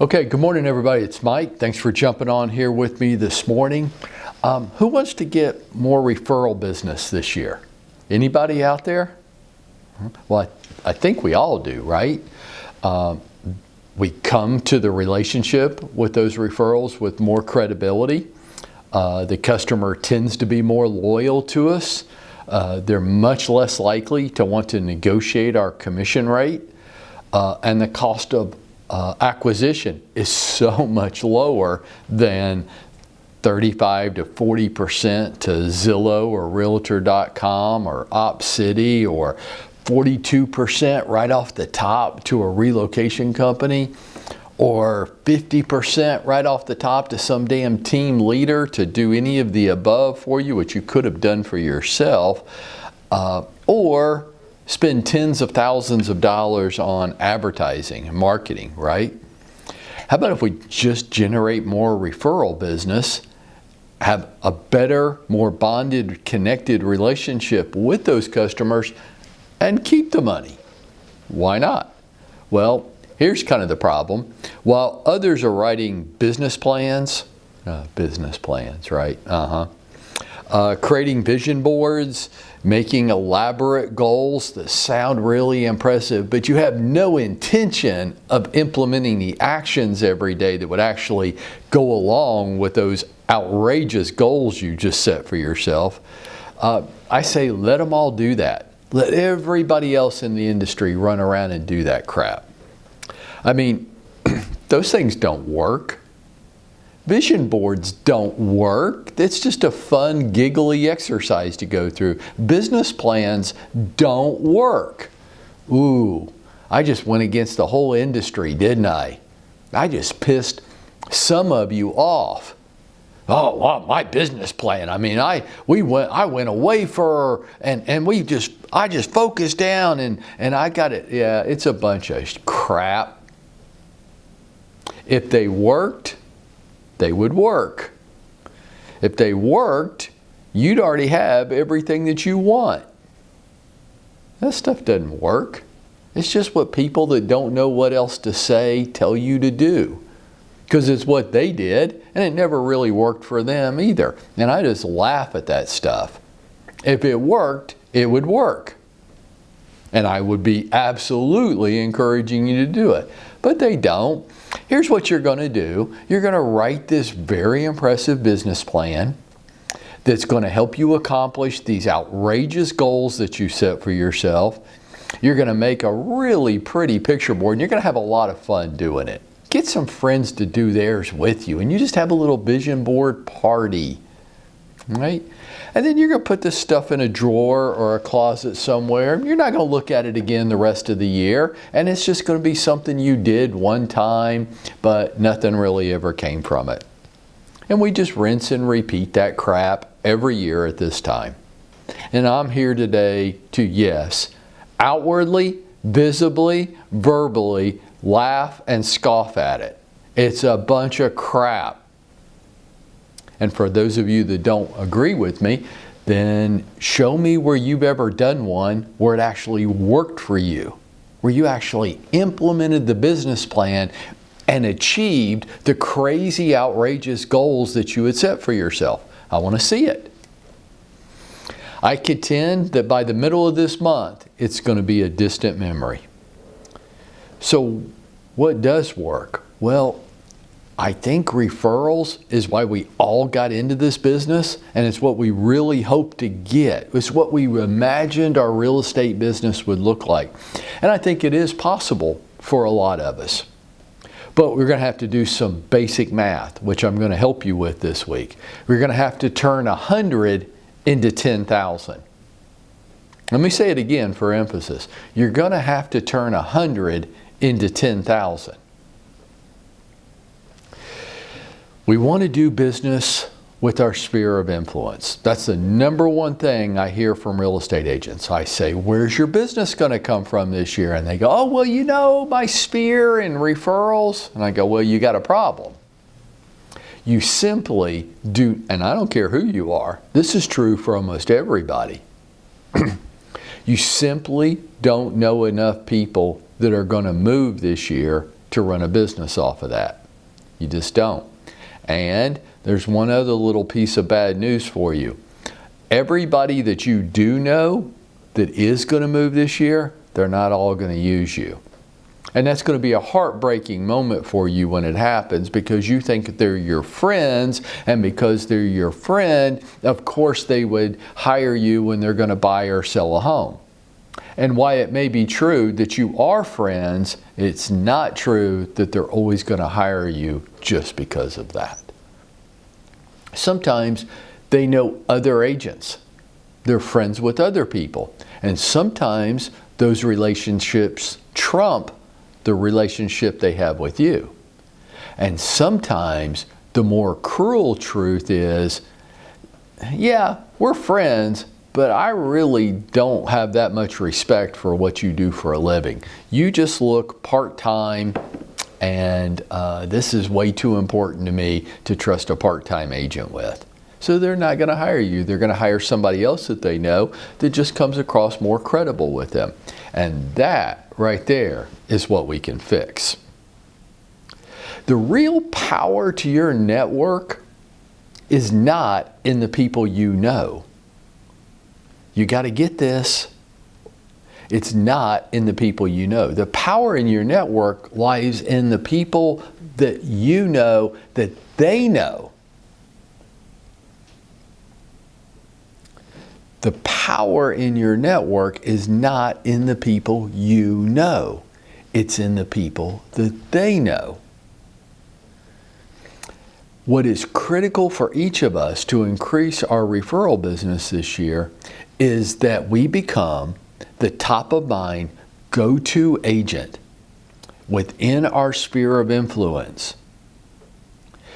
Okay, good morning everybody. It's Mike. Thanks for jumping on here with me this morning. Who wants to get more referral business this year? Anybody out there? Well, I think we all do, right? We come to the relationship with those referrals with more credibility. The customer tends to be more loyal to us. They're much less likely to want to negotiate our commission rate. And the cost of acquisition is so much lower than 35 to 40% to Zillow or Realtor.com or OpCity, or 42% right off the top to a relocation company, or 50% right off the top to some damn team leader to do any of the above for you, which you could have done for yourself, or spend tens of thousands of dollars on advertising and marketing, right? How about if we just generate more referral business, have a better, more bonded, connected relationship with those customers, and keep the money? Why not? Well, here's kind of the problem. While others are writing business plans, right? Creating vision boards, making elaborate goals that sound really impressive, but you have no intention of implementing the actions every day that would actually go along with those outrageous goals you just set for yourself. I say let them all do that. Let everybody else in the industry run around and do that crap. I mean, those things don't work. Vision boards don't work. It's just a fun, giggly exercise to go through. Business plans don't work. Ooh, I just went against the whole industry, didn't I? I just pissed some of you off. Oh, well, my business plan. I mean, I went away for, and I just focused down and I got it. Yeah, it's a bunch of crap. If they worked, they would work. If they worked, you'd already have everything that you want. That stuff doesn't work. It's just what people that don't know what else to say tell you to do. Because it's what they did, and it never really worked for them either. And I just laugh at that stuff. If it worked, it would work. And I would be absolutely encouraging you to do it. But they don't. Here's what you're going to do. You're going to write this very impressive business plan that's going to help you accomplish these outrageous goals that you set for yourself. You're going to make a really pretty picture board, and you're going to have a lot of fun doing it. Get some friends to do theirs with you, and you just have a little vision board party, right? And then you're going to put this stuff in a drawer or a closet somewhere. You're not going to look at it again the rest of the year. And it's just going to be something you did one time, but nothing really ever came from it. And we just rinse and repeat that crap every year at this time. And I'm here today to, yes, outwardly, visibly, verbally, laugh and scoff at it. It's a bunch of crap. And for those of you that don't agree with me, then show me where you've ever done one where it actually worked for you, where you actually implemented the business plan and achieved the crazy, outrageous goals that you had set for yourself. I want to see it. I contend that by the middle of this month, it's going to be a distant memory. So what does work? Well, I think referrals is why we all got into this business, and it's what we really hope to get. It's what we imagined our real estate business would look like. And I think it is possible for a lot of us. But we're going to have to do some basic math, which I'm going to help you with this week. We're going to have to turn 100 into 10,000. Let me say it again for emphasis. You're going to have to turn 100 into 10,000. We want to do business with our sphere of influence. That's the number one thing I hear from real estate agents. I say, where's your business going to come from this year? And they go, oh, well, you know, my sphere and referrals. And I go, well, you got a problem. You simply do, and I don't care who you are. This is true for almost everybody. You simply don't know enough people that are going to move this year to run a business off of that. You just don't. And there's one other little piece of bad news for you. Everybody that you do know that is going to move this year, they're not all going to use you. And that's going to be a heartbreaking moment for you when it happens, because you think they're your friends, and because they're your friend, of course they would hire you when they're going to buy or sell a home. And while it may be true that you are friends, it's not true that they're always going to hire you just because of that. Sometimes they know other agents. They're friends with other people. And sometimes those relationships trump the relationship they have with you. And sometimes the more cruel truth is, yeah, we're friends, but I really don't have that much respect for what you do for a living. You just look part-time, and this is way too important to me to trust a part-time agent with. So they're not going to hire you. They're going to hire somebody else that they know that just comes across more credible with them. And that right there is what we can fix. The real power to your network is not in the people you know. You got to get this. It's not in the people you know. The power in your network lies in the people that you know that they know. The power in your network is not in the people you know. It's in the people that they know. What is critical for each of us to increase our referral business this year is that we become the top of mind go-to agent within our sphere of influence,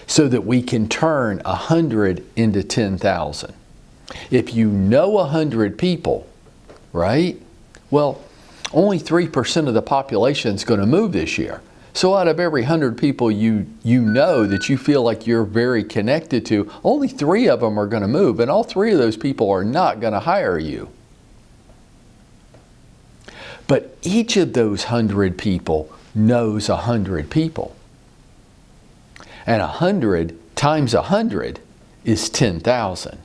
so that we can turn 100 into 10,000. If you know 100 people, right? Well, only 3% of the population is going to move this year. So out of every 100 people you know that you feel like you're very connected to, only 3 of them are going to move, and all 3 of those people are not going to hire you. But each of those 100 people knows 100 people. And 100 times 100 is 10,000.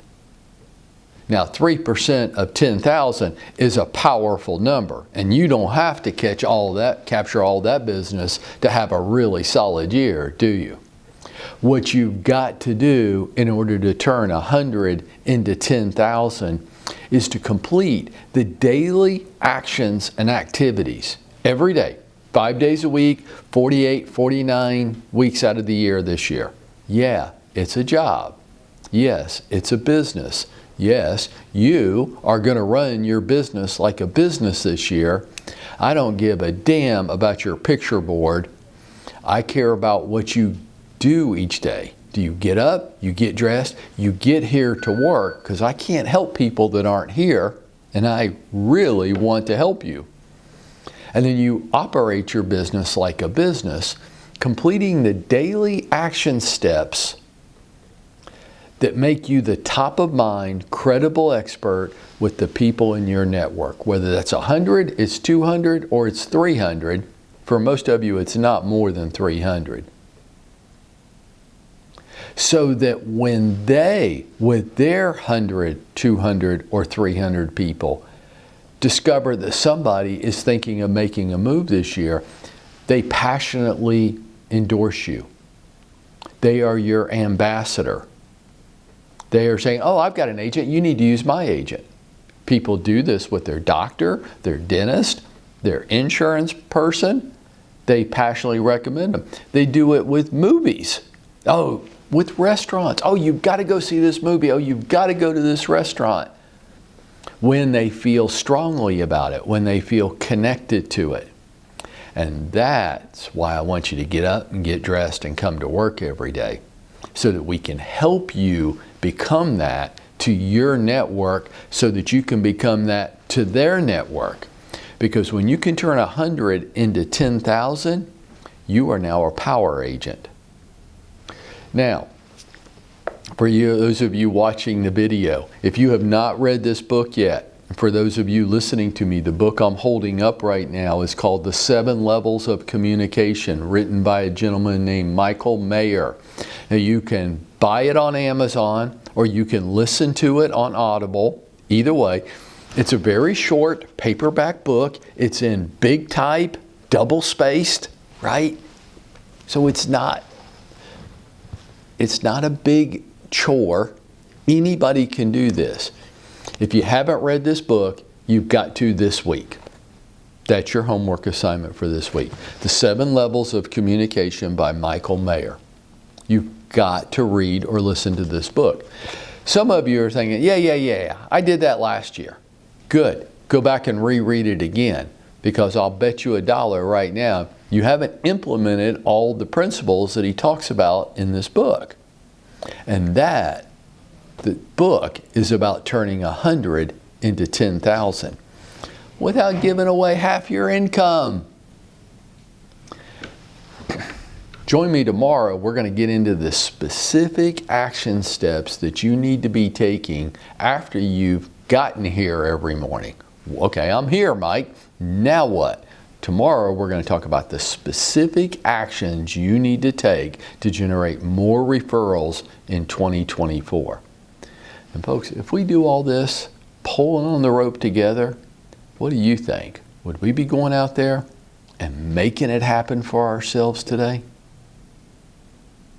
Now, 3% of 10,000 is a powerful number, and you don't have to capture all that business to have a really solid year, do you? What you've got to do in order to turn 100 into 10,000 is to complete the daily actions and activities every day, 5 days a week, 48, 49 weeks out of the year this year. Yeah, it's a job. Yes, it's a business. Yes, you are going to run your business like a business this year. I don't give a damn about your picture board. I care about what you do each day. Do you get up, you get dressed, you get here to work, because I can't help people that aren't here, and I really want to help you. And then you operate your business like a business, completing the daily action steps that make you the top of mind, credible expert with the people in your network. Whether that's 100, it's 200, or it's 300. For most of you, it's not more than 300. So that when they, with their 100, 200, or 300 people, discover that somebody is thinking of making a move this year, they passionately endorse you. They are your ambassador. They are saying, oh, I've got an agent, you need to use my agent. People do this with their doctor, their dentist, their insurance person. They passionately recommend them. They do it with movies. Oh, with restaurants. Oh, you've got to go see this movie. Oh, you've got to go to this restaurant. When they feel strongly about it, when they feel connected to it. And that's why I want you to get up and get dressed and come to work every day, so that we can help you become that to your network, so that you can become that to their network. Because when you can turn 100 into 10,000, you are now a power agent. Now, for you, those of you watching the video, if you have not read this book yet, For those of you listening to me, the book I'm holding up right now is called The 7 Levels of Communication, written by a gentleman named Michael Mayer. Now you can buy it on Amazon or you can listen to it on Audible. Either way, it's a very short paperback book. It's in big type, double spaced, right? So it's not a big chore. Anybody can do this. If you haven't read this book, you've got to this week. That's your homework assignment for this week. The 7 Levels of Communication by Michael Mayer. You've got to read or listen to this book. Some of you are thinking, yeah, I did that last year. Good. Go back and reread it again, because I'll bet you $1 right now you haven't implemented all the principles that he talks about in this book. And the book is about turning 100 into 10,000 without giving away half your income. Join me tomorrow. We're going to get into the specific action steps that you need to be taking after you've gotten here every morning. Okay, I'm here, Mike. Now what? Tomorrow we're going to talk about the specific actions you need to take to generate more referrals in 2024. And folks, if we do all this, pulling on the rope together, what do you think? Would we be going out there and making it happen for ourselves today?